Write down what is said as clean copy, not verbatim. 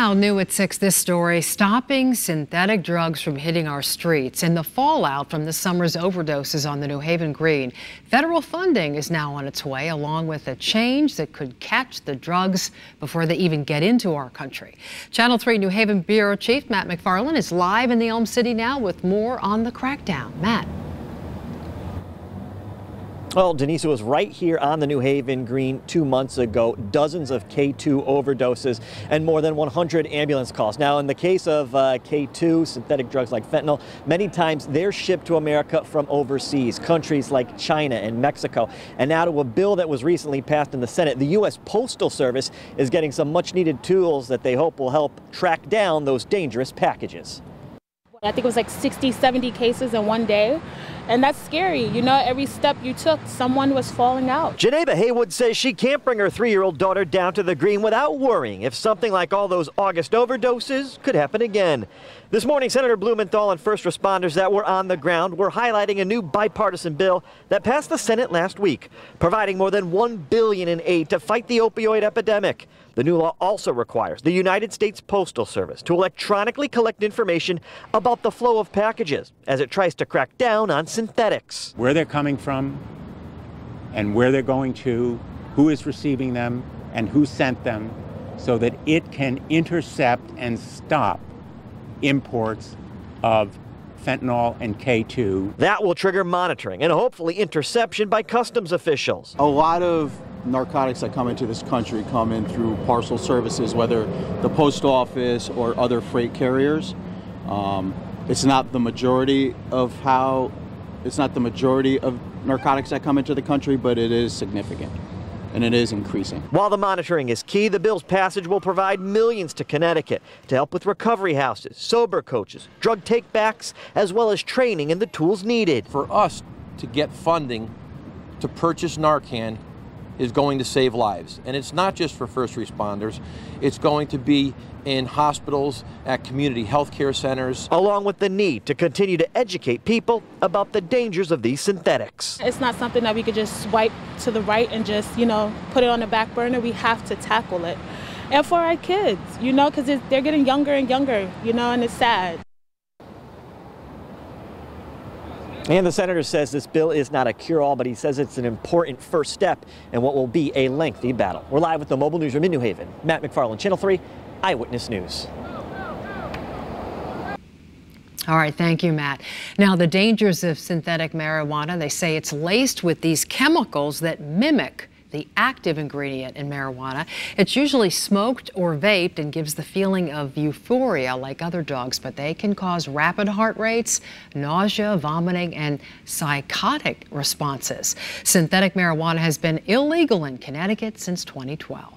Now, new at 6, this story, stopping synthetic drugs from hitting our streets and the fallout from this summer's overdoses on the New Haven Green. Federal funding is now on its way, along with a change that could catch the drugs before they even get into our country. Channel 3 New Haven Bureau Chief Matt McFarland is live in the Elm City now with more on the crackdown. Matt. Well, Denise, was right here on the New Haven Green 2 months ago. Dozens of K2 overdoses and more than 100 ambulance calls. Now, in the case of K2, synthetic drugs like fentanyl, many times they're shipped to America from overseas, countries like China and Mexico. And now to a bill that was recently passed in the Senate, the U.S. Postal Service is getting some much-needed tools that they hope will help track down those dangerous packages. I think it was like 60, 70 cases in one day. And that's scary. You know, every step you took, someone was falling out. Geneva Haywood says she can't bring her 3-year-old daughter down to the Green without worrying if something like all those August overdoses could happen again. This morning, Senator Blumenthal and first responders that were on the ground were highlighting a new bipartisan bill that passed the Senate last week, providing more than $1 billion in aid to fight the opioid epidemic. The new law also requires the United States Postal Service to electronically collect information about the flow of packages as it tries to crack down on synthetics. Where they're coming from and where they're going to, who is receiving them and who sent them, so that it can intercept and stop imports of fentanyl and K2. That will trigger monitoring and hopefully interception by customs officials. A lot of narcotics that come into this country come in through parcel services, whether the post office or other freight carriers. It's not the majority of narcotics that come into the country, but it is significant. And it is increasing. While the monitoring is key, the bill's passage will provide millions to Connecticut to help with recovery houses, sober coaches, drug take-backs, as well as training and the tools needed. For us to get funding to purchase Narcan is going to save lives. And it's not just for first responders. It's going to be in hospitals, at community health care centers. Along with the need to continue to educate people about the dangers of these synthetics. It's not something that we could just swipe to the right and just, put it on the back burner. We have to tackle it. And for our kids, because they're getting younger and younger, and it's sad. And the senator says this bill is not a cure-all, but he says it's an important first step in what will be a lengthy battle. We're live with the mobile newsroom in New Haven. Matt McFarland, Channel 3 Eyewitness News. All right, thank you, Matt. Now, the dangers of synthetic marijuana, they say it's laced with these chemicals that mimic the active ingredient in marijuana. It's usually smoked or vaped and gives the feeling of euphoria like other drugs, but they can cause rapid heart rates, nausea, vomiting, and psychotic responses. Synthetic marijuana has been illegal in Connecticut since 2012.